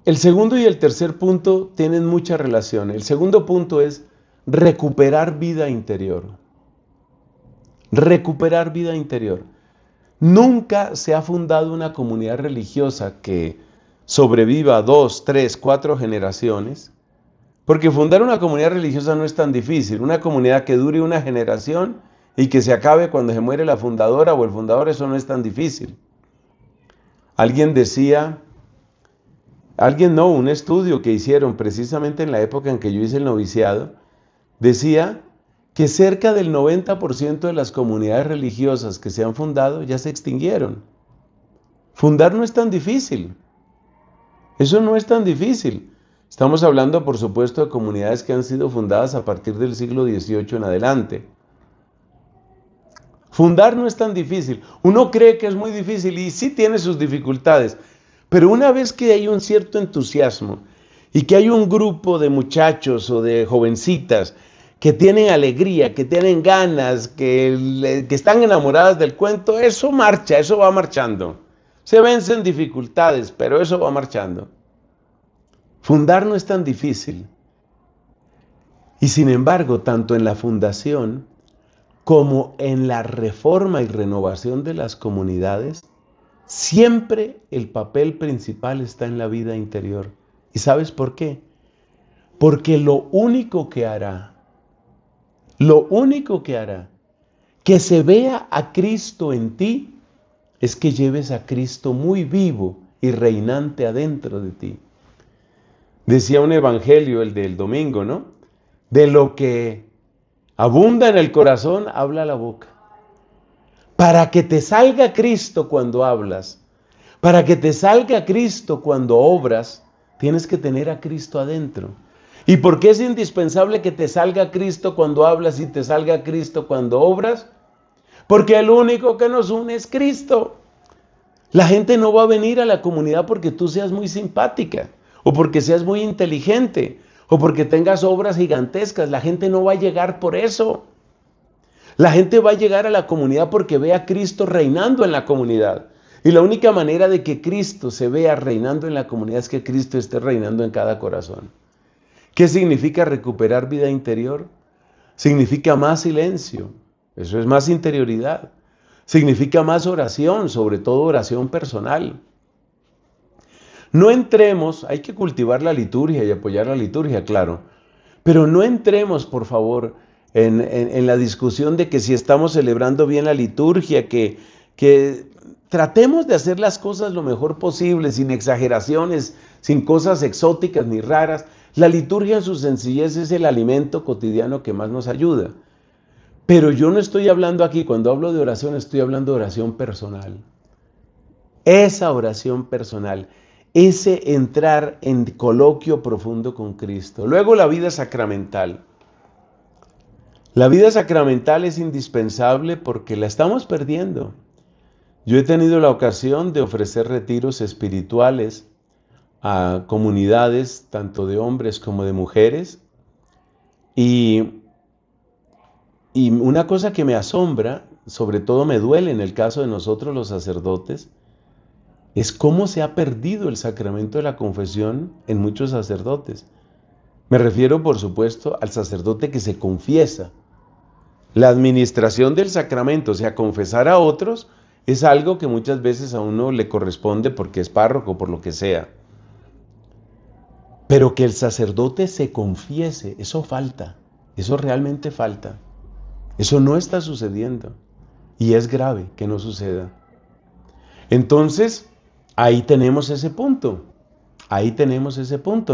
S1: el segundo y el tercer punto tienen mucha relación. El segundo punto es recuperar vida interior. Recuperar vida interior. Nunca se ha fundado una comunidad religiosa que sobreviva 2, 3, 4 generaciones, porque fundar una comunidad religiosa no es tan difícil. Una comunidad que dure una generación y que se acabe cuando se muere la fundadora o el fundador, eso no es tan difícil. Un estudio que hicieron precisamente en la época en que yo hice el noviciado, decía que cerca del 90% de las comunidades religiosas que se han fundado ya se extinguieron. Fundar no es tan difícil. Eso no es tan difícil. Estamos hablando, por supuesto, de comunidades que han sido fundadas a partir del siglo XVIII en adelante. Fundar no es tan difícil. Uno cree que es muy difícil y sí tiene sus dificultades. Pero una vez que hay un cierto entusiasmo y que hay un grupo de muchachos o de jovencitas que tienen alegría, que tienen ganas, que están enamoradas del cuento, eso marcha, eso va marchando. Se vencen dificultades, pero eso va marchando. Fundar no es tan difícil. Y sin embargo, tanto en la fundación como en la reforma y renovación de las comunidades, siempre el papel principal está en la vida interior. ¿Y sabes por qué? Porque lo único que hará que se vea a Cristo en ti es que lleves a Cristo muy vivo y reinante adentro de ti. Decía un evangelio, el del domingo, ¿no? De lo que abunda en el corazón, habla la boca. Para que te salga Cristo cuando hablas, para que te salga Cristo cuando obras, tienes que tener a Cristo adentro. ¿Y por qué es indispensable que te salga Cristo cuando hablas y te salga Cristo cuando obras? Porque el único que nos une es Cristo. La gente no va a venir a la comunidad porque tú seas muy simpática, o porque seas muy inteligente, o porque tengas obras gigantescas. La gente no va a llegar por eso. La gente va a llegar a la comunidad porque ve a Cristo reinando en la comunidad. Y la única manera de que Cristo se vea reinando en la comunidad es que Cristo esté reinando en cada corazón. ¿Qué significa recuperar vida interior? Significa más silencio, eso es más interioridad. Significa más oración, sobre todo oración personal. No entremos, hay que cultivar la liturgia y apoyar la liturgia, claro, pero no entremos, por favor, en la discusión de que si estamos celebrando bien la liturgia, que tratemos de hacer las cosas lo mejor posible, sin exageraciones, sin cosas exóticas ni raras. La liturgia en su sencillez es el alimento cotidiano que más nos ayuda. Pero yo no estoy hablando aquí, cuando hablo de oración, estoy hablando de oración personal. Esa oración personal, ese entrar en coloquio profundo con Cristo. Luego la vida sacramental. La vida sacramental es indispensable porque la estamos perdiendo. Yo he tenido la ocasión de ofrecer retiros espirituales a comunidades, tanto de hombres como de mujeres, y una cosa que me asombra, sobre todo me duele en el caso de nosotros los sacerdotes, es cómo se ha perdido el sacramento de la confesión en muchos sacerdotes. Me refiero, por supuesto, al sacerdote que se confiesa. La administración del sacramento, o sea, confesar a otros, es algo que muchas veces a uno le corresponde porque es párroco, por lo que sea. Pero que el sacerdote se confiese, eso falta, eso realmente falta. Eso no está sucediendo y es grave que no suceda. Entonces, ahí tenemos ese punto,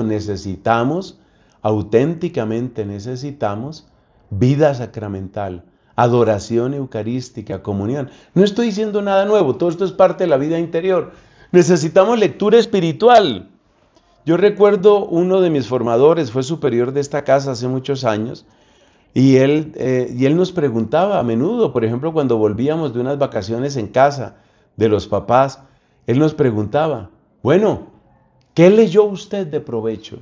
S1: necesitamos, auténticamente necesitamos vida sacramental, adoración eucarística, comunión. No estoy diciendo nada nuevo, todo esto es parte de la vida interior. Necesitamos lectura espiritual. Yo recuerdo uno de mis formadores, fue superior de esta casa hace muchos años, y él nos preguntaba a menudo, por ejemplo, cuando volvíamos de unas vacaciones en casa de los papás, él nos preguntaba, bueno, ¿qué leyó usted de provecho?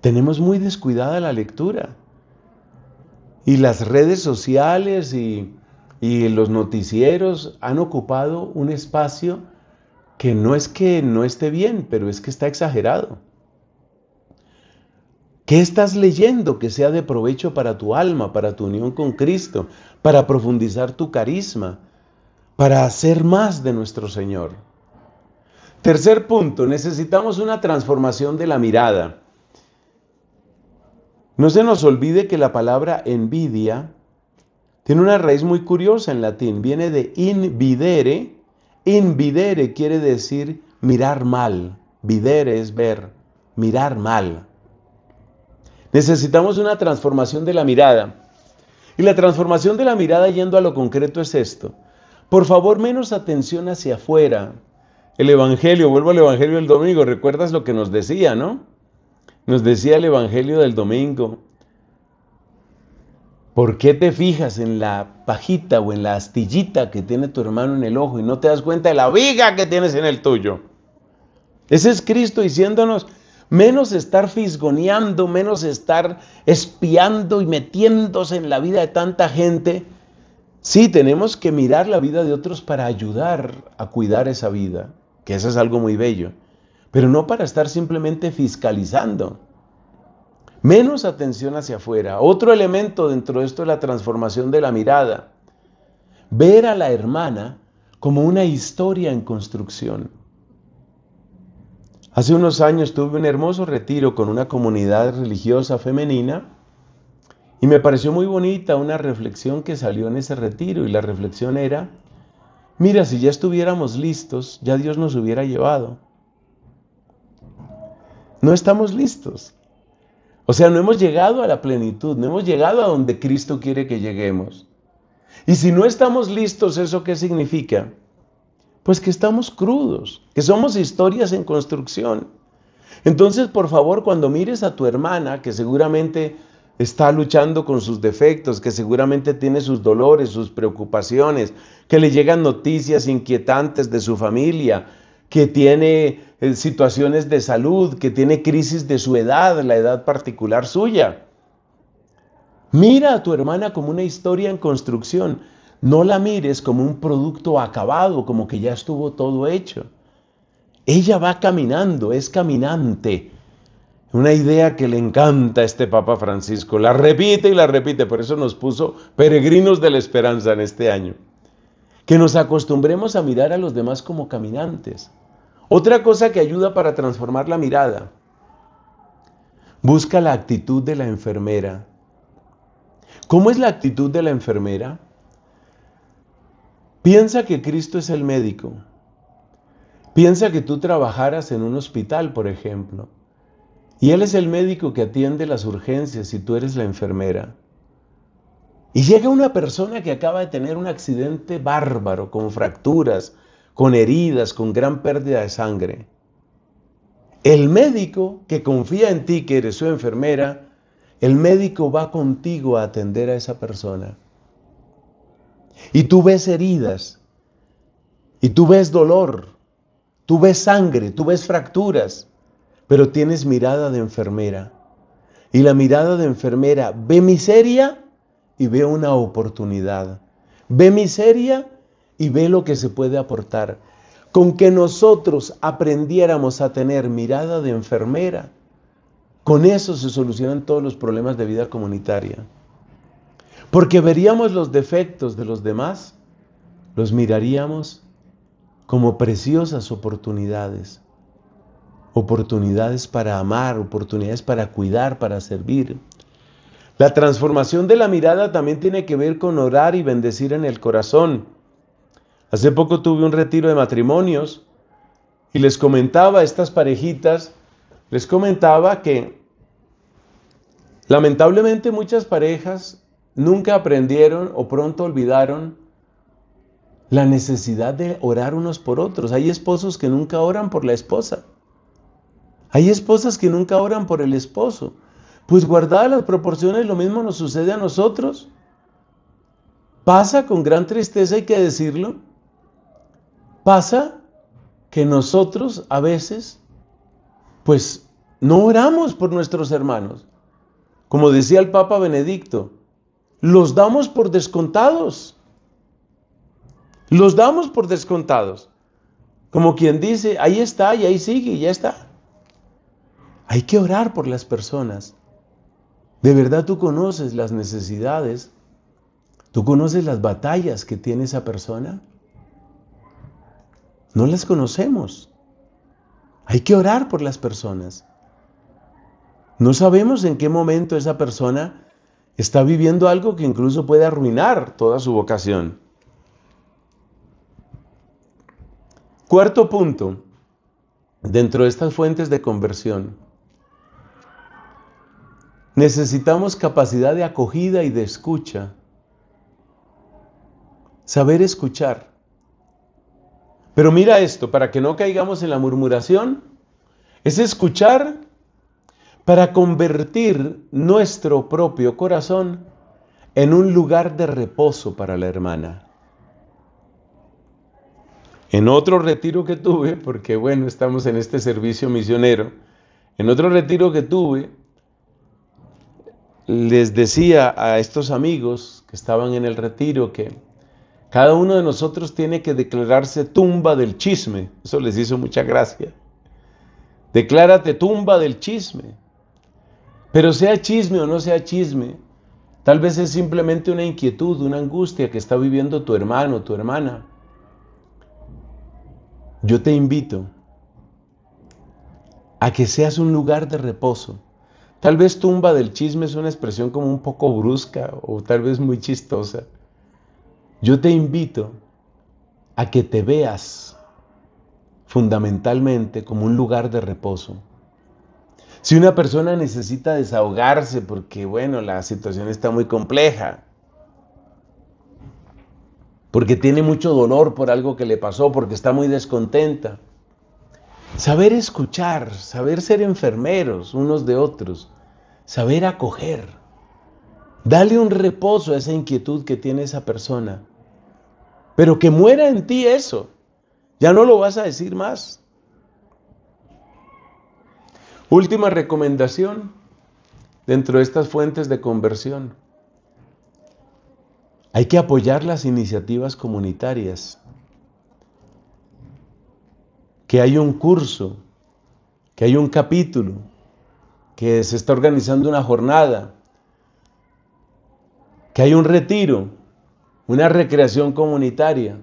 S1: Tenemos muy descuidada la lectura. Y las redes sociales y y los noticieros han ocupado un espacio que no es que no esté bien, pero es que está exagerado. ¿Qué estás leyendo que sea de provecho para tu alma, para tu unión con Cristo, para profundizar tu carisma, para hacer más de nuestro Señor? Tercer punto, necesitamos una transformación de la mirada. No se nos olvide que la palabra envidia tiene una raíz muy curiosa en latín, viene de invidere. Invidere quiere decir mirar mal, videre es ver, mirar mal. Necesitamos una transformación de la mirada. Y la transformación de la mirada, yendo a lo concreto, es esto. Por favor, menos atención hacia afuera. El Evangelio, vuelvo al Evangelio del domingo, ¿recuerdas lo que nos decía, no? Nos decía el Evangelio del domingo. ¿Por qué te fijas en la pajita o en la astillita que tiene tu hermano en el ojo y no te das cuenta de la viga que tienes en el tuyo? Ese es Cristo diciéndonos, menos estar fisgoneando, menos estar espiando y metiéndose en la vida de tanta gente. Sí, tenemos que mirar la vida de otros para ayudar a cuidar esa vida, que eso es algo muy bello, pero no para estar simplemente fiscalizando. Menos atención hacia afuera. Otro elemento dentro de esto es la transformación de la mirada. Ver a la hermana como una historia en construcción. Hace unos años tuve un hermoso retiro con una comunidad religiosa femenina y me pareció muy bonita una reflexión que salió en ese retiro, y la reflexión era, mira, si ya estuviéramos listos, ya Dios nos hubiera llevado. No estamos listos. O sea, no hemos llegado a la plenitud, no hemos llegado a donde Cristo quiere que lleguemos. Y si no estamos listos, ¿eso qué significa? Pues que estamos crudos, que somos historias en construcción. Entonces, por favor, cuando mires a tu hermana, que seguramente está luchando con sus defectos, que seguramente tiene sus dolores, sus preocupaciones, que le llegan noticias inquietantes de su familia, que tiene situaciones de salud, que tiene crisis de su edad, la edad particular suya. Mira a tu hermana como una historia en construcción. No la mires como un producto acabado, como que ya estuvo todo hecho. Ella va caminando, es caminante. Una idea que le encanta a este Papa Francisco. La repite y la repite, por eso nos puso peregrinos de la esperanza en este año. Que nos acostumbremos a mirar a los demás como caminantes. Otra cosa que ayuda para transformar la mirada. Busca la actitud de la enfermera. ¿Cómo es la actitud de la enfermera? Piensa que Cristo es el médico. Piensa que tú trabajaras en un hospital, por ejemplo, y Él es el médico que atiende las urgencias y tú eres la enfermera. Y llega una persona que acaba de tener un accidente bárbaro, con fracturas, con heridas, con gran pérdida de sangre. El médico que confía en ti, que eres su enfermera, el médico va contigo a atender a esa persona. Y tú ves heridas, y tú ves dolor, tú ves sangre, tú ves fracturas, pero tienes mirada de enfermera. Y la mirada de enfermera ve miseria y ve una oportunidad. Ve miseria y ve lo que se puede aportar. Con que nosotros aprendiéramos a tener mirada de enfermera, con eso se solucionan todos los problemas de vida comunitaria. Porque veríamos los defectos de los demás, los miraríamos como preciosas oportunidades. Oportunidades para amar, oportunidades para cuidar, para servir. La transformación de la mirada también tiene que ver con orar y bendecir en el corazón. Hace poco tuve un retiro de matrimonios y les comentaba a estas parejitas, les comentaba que lamentablemente muchas parejas nunca aprendieron o pronto olvidaron la necesidad de orar unos por otros. Hay esposos que nunca oran por la esposa. Hay esposas que nunca oran por el esposo. Pues guardadas las proporciones, lo mismo nos sucede a nosotros. Pasa con gran tristeza, hay que decirlo. Pasa que nosotros a veces, pues no oramos por nuestros hermanos. Como decía el Papa Benedicto, los damos por descontados. Los damos por descontados. Como quien dice, ahí está y ahí sigue y ya está. Hay que orar por las personas. ¿De verdad tú conoces las necesidades? ¿Tú conoces las batallas que tiene esa persona? No las conocemos. Hay que orar por las personas. No sabemos en qué momento esa persona está viviendo algo que incluso puede arruinar toda su vocación. Cuarto punto, dentro de estas fuentes de conversión, necesitamos capacidad de acogida y de escucha. Saber escuchar. Pero mira esto, para que no caigamos en la murmuración, es escuchar para convertir nuestro propio corazón en un lugar de reposo para la hermana. En otro retiro que tuve, porque bueno, estamos en este servicio misionero, en otro retiro que tuve, les decía a estos amigos que estaban en el retiro que cada uno de nosotros tiene que declararse tumba del chisme. Eso les hizo mucha gracia. Declárate tumba del chisme. Pero sea chisme o no sea chisme, tal vez es simplemente una inquietud, una angustia que está viviendo tu hermano, tu hermana. Yo te invito a que seas un lugar de reposo. Tal vez tumba del chisme es una expresión como un poco brusca o tal vez muy chistosa. Yo te invito a que te veas fundamentalmente como un lugar de reposo. Si una persona necesita desahogarse porque, bueno, la situación está muy compleja, porque tiene mucho dolor por algo que le pasó, porque está muy descontenta, saber escuchar, saber ser enfermeros unos de otros, saber acoger, dale un reposo a esa inquietud que tiene esa persona, pero que muera en ti eso, ya no lo vas a decir más. Última recomendación dentro de estas fuentes de conversión. Hay que apoyar las iniciativas comunitarias. Que hay un curso, que hay un capítulo, que se está organizando una jornada, que hay un retiro, una recreación comunitaria.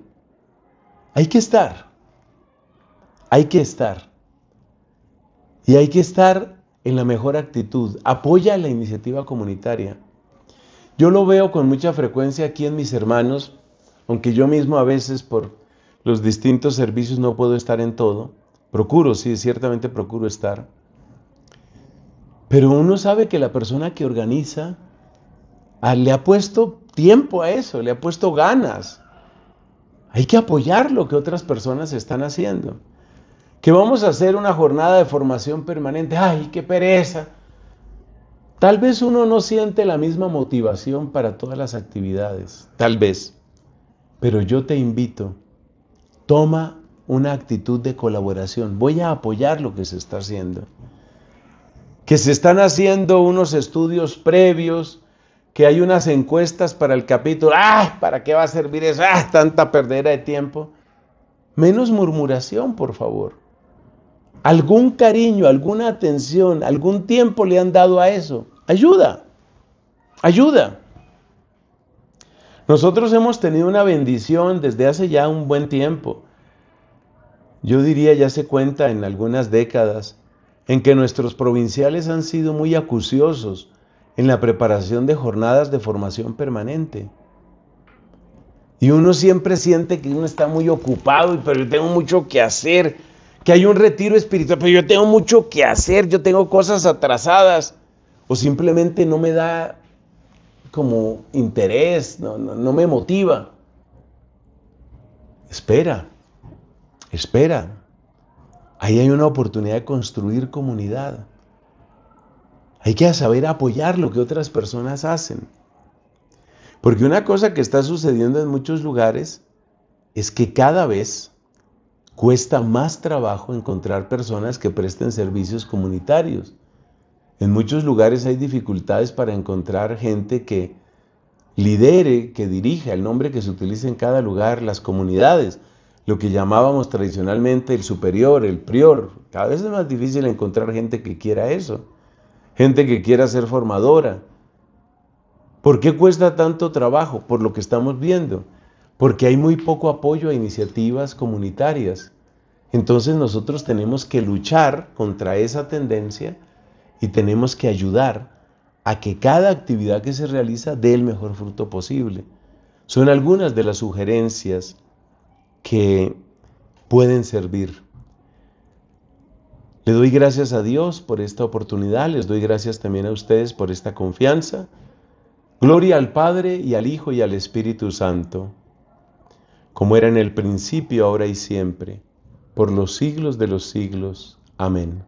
S1: Hay que estar. Hay que estar. Y hay que estar en la mejor actitud. Apoya la iniciativa comunitaria. Yo lo veo con mucha frecuencia aquí en mis hermanos, aunque yo mismo a veces por los distintos servicios no puedo estar en todo. Procuro, sí, ciertamente procuro estar. Pero uno sabe que la persona que organiza le ha puesto tiempo a eso, le ha puesto ganas. Hay que apoyar lo que otras personas están haciendo. Que vamos a hacer una jornada de formación permanente. ¡Ay, qué pereza! Tal vez uno no siente la misma motivación para todas las actividades, tal vez. Pero yo te invito, toma una actitud de colaboración. Voy a apoyar lo que se está haciendo. Que se están haciendo unos estudios previos, que hay unas encuestas para el capítulo. ¡Ah! ¿Para qué va a servir eso? ¡Ah! Tanta perdera de tiempo. Menos murmuración, por favor. Algún cariño, alguna atención, algún tiempo le han dado a eso. Ayuda, ayuda. Nosotros hemos tenido una bendición desde hace ya un buen tiempo. Yo diría ya se cuenta en algunas décadas en que nuestros provinciales han sido muy acuciosos en la preparación de jornadas de formación permanente. Y uno siempre siente que uno está muy ocupado, pero yo tengo mucho que hacer, que hay un retiro espiritual, pero yo tengo mucho que hacer, yo tengo cosas atrasadas, o simplemente no me da como interés, no me motiva. Espera. Ahí hay una oportunidad de construir comunidad. Hay que saber apoyar lo que otras personas hacen. Porque una cosa que está sucediendo en muchos lugares es que cada vez cuesta más trabajo encontrar personas que presten servicios comunitarios. En muchos lugares hay dificultades para encontrar gente que lidere, que dirija, el nombre que se utiliza en cada lugar, las comunidades, lo que llamábamos tradicionalmente el superior, el prior. Cada vez es más difícil encontrar gente que quiera eso, gente que quiera ser formadora. ¿Por qué cuesta tanto trabajo? Por lo que estamos viendo, porque hay muy poco apoyo a iniciativas comunitarias. Entonces nosotros tenemos que luchar contra esa tendencia y tenemos que ayudar a que cada actividad que se realiza dé el mejor fruto posible. Son algunas de las sugerencias que pueden servir. Le doy gracias a Dios por esta oportunidad, les doy gracias también a ustedes por esta confianza. Gloria al Padre y al Hijo y al Espíritu Santo, como era en el principio, ahora y siempre, por los siglos de los siglos. Amén.